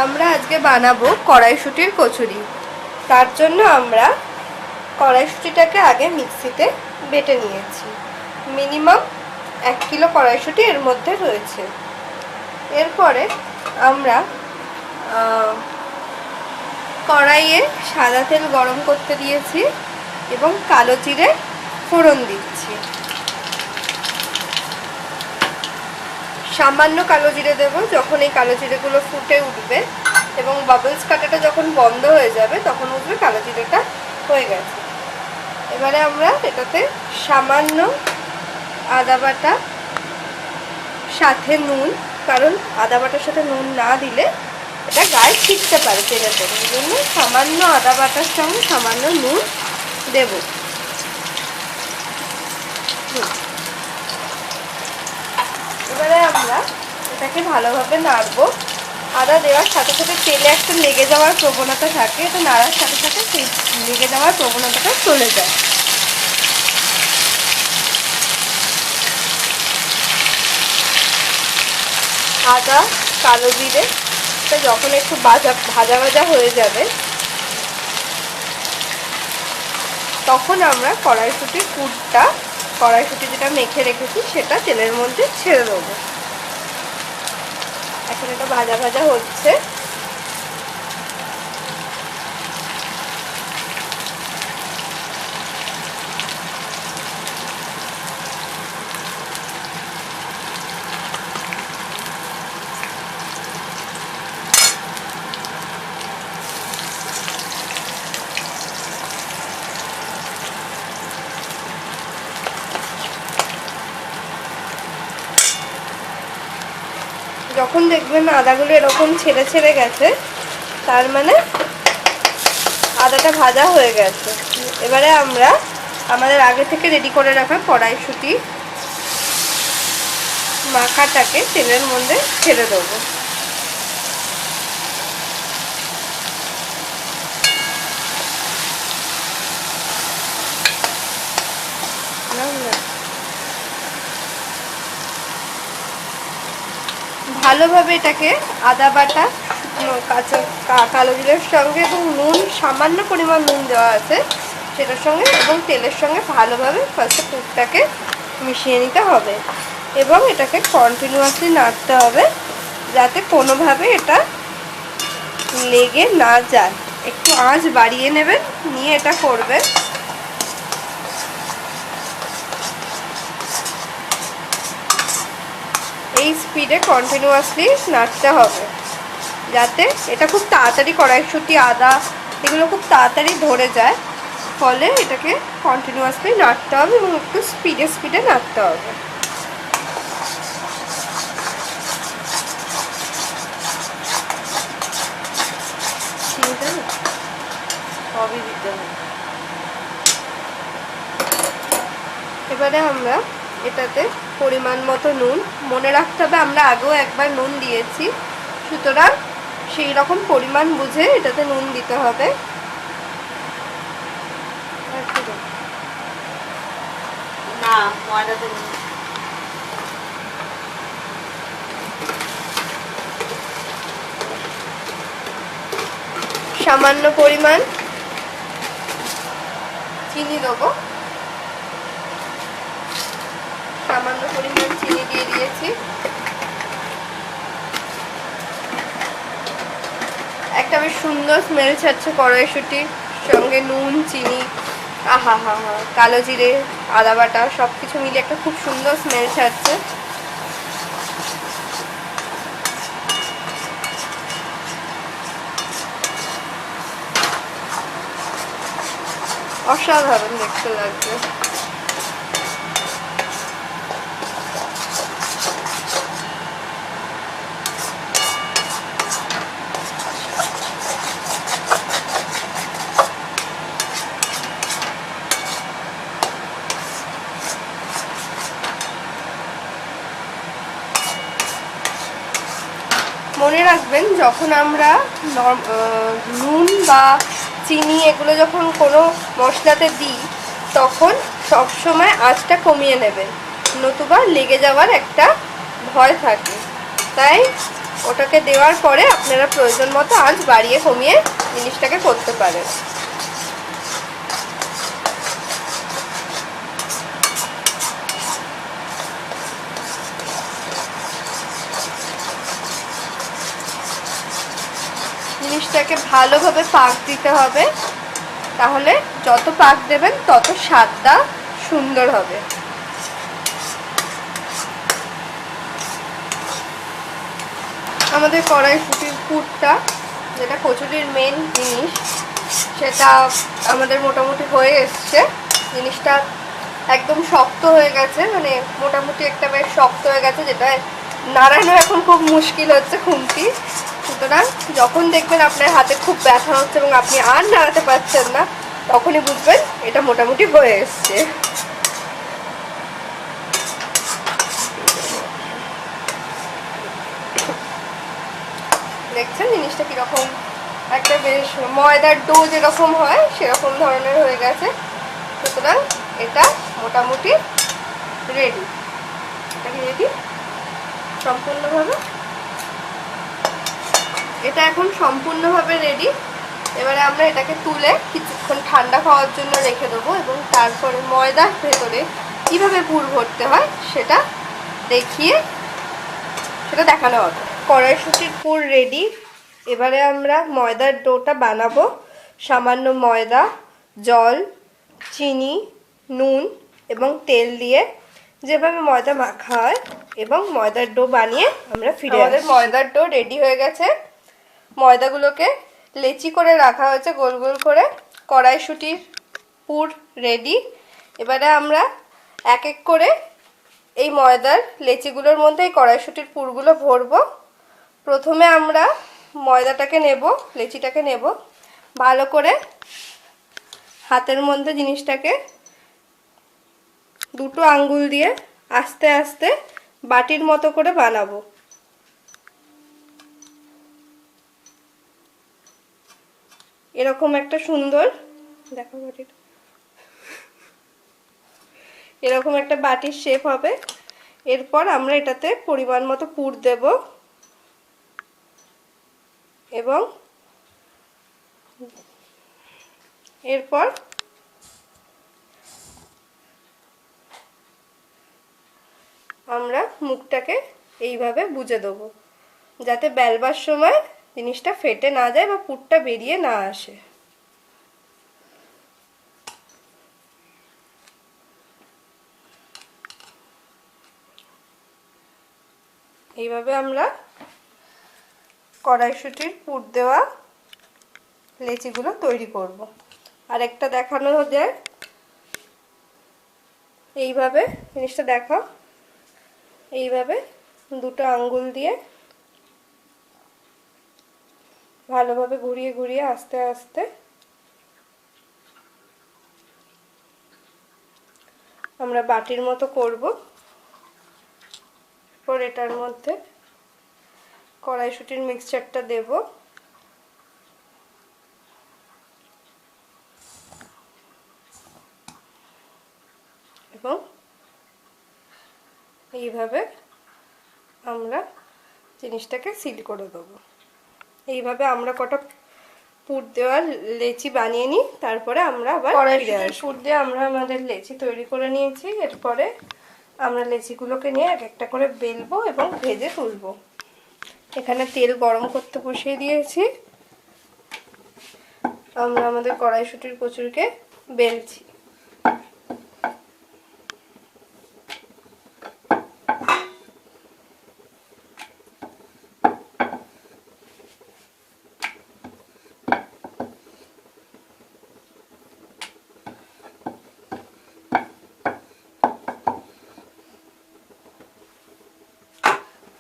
আমরা আজকে বানাবো কড়াইশুঁটির কচুরি। তার জন্য আমরা কড়াইশুঁটিটাকে আগে মিক্সিতে বেটে নিয়েছি। মিনিমাম 1 কিলো কড়াইশুঁটি এর মধ্যে রয়েছে। এরপরে আমরা কড়াইয়ে সাদা তেল গরম করতে দিয়েছি এবং কালো জিরে ফোড়ন দিচ্ছি। সামান্য কালো জিরে দেবো। যখন এই কালো জিরেগুলো ফুটে উঠবে এবং বাবলস কাটাটা যখন বন্ধ হয়ে যাবে তখন বুঝবে কালো জিরেটা হয়ে গেছে। এবারে আমরা এটাতে সামান্য আদা বাটা, সাথে নুন, কারণ আদা বাটার সাথে নুন না দিলে এটা গায়ে ছিটতে পারে তেলের পরে, এই জন্য সামান্য আদা বাটার সঙ্গে সামান্য নুন দেব। এবারে আমরা এটাকে ভালোভাবে নাড়বো। আদা দেওয়ার সাথে সাথে তেলে একটা লেগে যাওয়ার প্রবণতা থাকে, এটা নাড়ার সাথে সাথে সেই লেগে যাওয়ার প্রবণতাটা চলে যায়। আদা, কালো জিরে যখন একটু ভাজা ভাজা হয়ে যাবে তখন আমরা কড়াইশুঁটির পুরটা, কড়াইশুঁটি যেটা মেখে রেখেছি সেটা তেলের মধ্যে ছেড়ে দেবো। এখন এটা ভাজা ভাজা হচ্ছে। যখন দেখবেন আদাগুলো এরকম ছেড়ে ছেড়ে গেছে তার মানে আদাটা ভাজা হয়ে গেছে। এবারে আমরা আমাদের আগে থেকে রেডি করে রাখা কড়াইশুঁটি মাখাটাকে তেলের মধ্যে ছেড়ে দেবো। ভালোভাবে এটাকে আদা বাটা, কাঁচা কালো জিরের সঙ্গে এবং নুন, সামান্য পরিমাণ নুন দেওয়া আছে সেটার সঙ্গে এবং তেলের সঙ্গে ভালোভাবে ফার্স্টে পুরটাকে মিশিয়ে নিতে হবে এবং এটাকে কন্টিনিউয়াসলি নাড়তে হবে যাতে কোনোভাবে এটা লেগে না যায়। একটু আঁচ বাড়িয়ে নেবেন, নিয়ে এটা করবেন। এই স্পিডে কন্টিনিউয়াসলি নাড়তে হবে যাতে এটা খুব তাড়াতাড়ি কড়াইশুঁটি, আদা এগুলো খুব তাড়াতাড়ি ধরে যায়। ফলে এটাকে কন্টিনিউয়াসলি নাড়তে হবে এবং একটু স্পিডে স্পিডে নাড়তে হবে। সবই দিতে হবে। এবারে আমরা এটাতে পরিমাণ মতো নুন, মনে রাখতে হবে আমরা আগেও একবার নুন দিয়েছি, সুতরাং সেই রকম পরিমাণ বুঝে এটাতে নুন দিতে হবে। না ময়দাতে সামান্য পরিমাণ চিনি দেবো। সামান্য পরিমাণ চিনি দিয়ে দিয়েছি। একটা বেশ সুন্দর স্মেল ছাড়ছে কড়াইশুঁটির সঙ্গে নুন, চিনি, আহা হা হা, কালো জিরে, আদা বাটা সব কিছু মিলে একটা খুব সুন্দর স্মেল ছাড়ছে। অসাধারণ দেখতে লাগছে। মনে রাখবেন যখন আমরা নুন বা চিনি এগুলো যখন কোনো মশলাতে দিই তখন সবসময় আঁচটা কমিয়ে নেবেন, নতুবা লেগে যাওয়ার একটা ভয় থাকে। তাই ওটাকে দেওয়ার পরে আপনারা প্রয়োজন মতো আঁচ বাড়িয়ে কমিয়ে জিনিসটাকে করতে পারেন। জিনিসটাকে ভালোভাবে পাক দিতে হবে, তাহলে যত পাক দেবেন তত স্বাদটা সুন্দর হবে। আমাদের কড়াইশুঁটির পুরটা, যেটা কচুরির মেন জিনিস, সেটা আমাদের মোটামুটি হয়ে এসছে। জিনিসটা একদম শক্ত হয়ে গেছে, মানে মোটামুটি একটা বেশ শক্ত হয়ে গেছে, যেটা নাড়ানো এখন খুব মুশকিল হচ্ছে খুন্তি। সুতরাং যখন দেখবেন আপনার হাতে খুব ব্যথা হচ্ছে এবং আপনি আর নাড়াতে পারছেন না, তখনই বুঝবেন এটা মোটামুটি হয়ে এসছে। দেখছেন জিনিসটা কিরকম, একটা বেশ ময়দার ডো যেরকম হয় সেরকম ধরনের হয়ে গেছে। সুতরাং এটা মোটামুটি রেডি। রেডি সম্পূর্ণভাবে, এটা এখন সম্পূর্ণভাবে রেডি। এবারে আমরা এটাকে তুলে কিছুক্ষণ ঠান্ডা খাওয়ার জন্য রেখে দেবো এবং তারপরে ময়দার ভেতরে কিভাবে পুর ভরতে হয় সেটা দেখানো হবে। কড়াইশুঁটির পুর রেডি। এবারে আমরা ময়দার ডোটা বানাবো। সামান্য ময়দা, জল, চিনি, নুন এবং তেল দিয়ে যেভাবে ময়দা মাখা হয় এবং ময়দার ডো বানিয়ে আমরা ফিরে আসি। আমাদের ময়দার ডো রেডি হয়ে গেছে। ময়দাগুলোকে লেচি করে রাখা হয়েছে গোল গোল করে। কড়াইশুঁটির পুর রেডি। এবারে আমরা এক এক করে এই ময়দার লেচিগুলোর মধ্যে এই কড়াইশুঁটির পুরগুলো ভরবো। প্রথমে আমরা ময়দাটাকে নেব, লেচিটাকে নেব, ভালো করে হাতের মধ্যে জিনিসটাকে দুটো আঙ্গুল দিয়ে আস্তে আস্তে বাটির মতো করে বানাবো। এরকম একটা সুন্দর, দেখো বাটিটা, এরকম একটা বাটির শেপ হবে। এরপর আমরা এটাতে পরিমাণ মতো পুর দেব এবং এরপর আমরা মুখটাকে এইভাবে বুজে দেবো, যাতে বেলবার সময় জিনিসটা ফেটে না যায় বা পুরটা বেরিয়ে না আসে। এইভাবে আমরা কড়াইশুঁটির পুর দেওয়া লেচিগুলো তৈরি করব। আরেকটা দেখানো যায়, এইভাবে জিনিসটা দেখাও, এইভাবে দুটো আঙ্গুল দিয়ে ভালোভাবে ঘুরিয়ে ঘুরিয়ে আস্তে আস্তে আমরা বাটির মতো করব। এরপর এটার মধ্যে কড়াইশুঁটির মিক্সচারটা দেব এবং এইভাবে আমরা জিনিসটাকে সিল করে দেবো। এইভাবে আমরা কটা পুর দেওয়ার লেচি বানিয়ে নিই, তারপরে আমরা আবার কড়াইশুঁটির পুর দিয়ে আমরা আমাদের লেচি তৈরি করে নিয়েছি। এরপরে আমরা লেচিগুলোকে নিয়ে এক একটা করে বেলবো এবং ভেজে তুলবো। এখানে তেল গরম করতে বসিয়ে দিয়েছি। আমরা আমাদের কড়াইশুঁটির কচুরিকে বেলছি।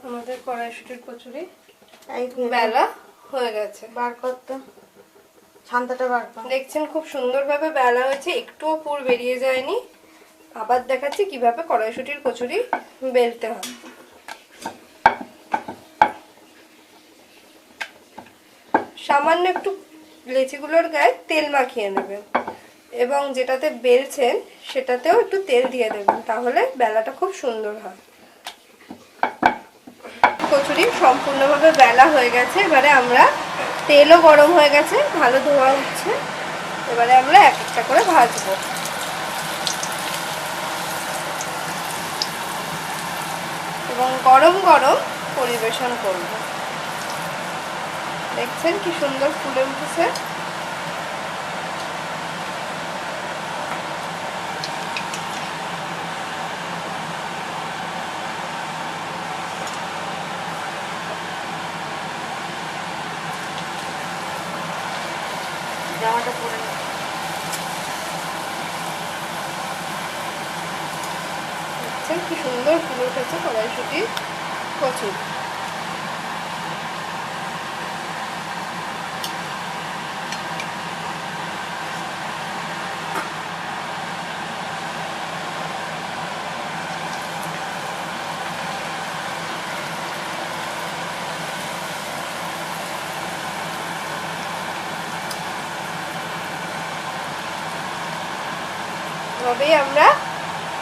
আমাদের কড়াইশুঁটির কচুরি বেলা হয়ে গেছে। বার করতে ছান্তাটা বার কর। দেখছেন খুব সুন্দরভাবে বেলা হয়েছে, একটুও পুর বেরিয়ে যায়নি। আবার দেখাচ্ছি কিভাবে কড়াইশুঁটির কচুরি বেলতে হয়। সামান্য একটু লেচিগুলোর গায়ে তেল মাখিয়ে নেবেন এবং যেটাতে বেলছেন সেটাতেও একটু তেল দিয়ে দেবেন, তাহলে বেলাটা খুব সুন্দর হয়। কচুরি সম্পূর্ণভাবে বেলা হয়ে গেছে। এবারে আমরা, তেলও গরম হয়ে গেছে, ভালো ধোয়া উঠছে। এবারে আমরা এক একটা করে ভাজবো। এবং গরম গরম পরিবেশন করব। দেখছেন কি সুন্দর ফুলে উঠেছে। জামাটা পরে দেখছেন কি সুন্দর ফুলে উঠেছে কড়াইশুঁটির কচুরি। এভাবেই আমরা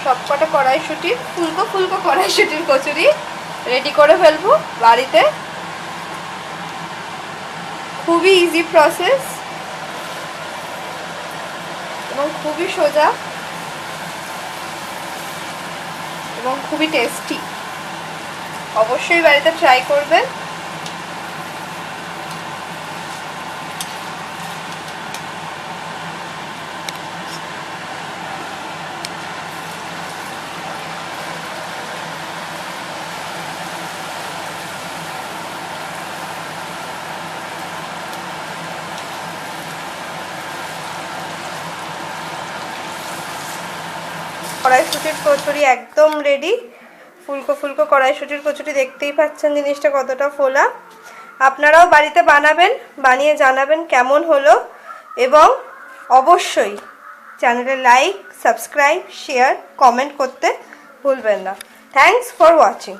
সবকটা কড়াইশুঁটির ফুলকো ফুলকো কড়াইশুঁটির কচুরি রেডি করে ফেলবো বাড়িতে। খুবই ইজি প্রসেস এবং খুবই সোজা এবং খুবই টেস্টি। অবশ্যই বাড়িতে ট্রাই করবেন। কড়াইশুঁটির কচুরি একদম রেডি। ফুলকো ফুলকো কড়াইশুঁটির কচুরি, দেখতেই পাচ্ছেন জিনিসটা কতটা ফোলা। আপনারাও বাড়িতে বানাবেন, বানিয়ে জানাবেন কেমন হলো। এবং অবশ্যই চ্যানেলে লাইক, সাবস্ক্রাইব, শেয়ার, কমেন্ট করতে ভুলবেন না। Thanks for watching.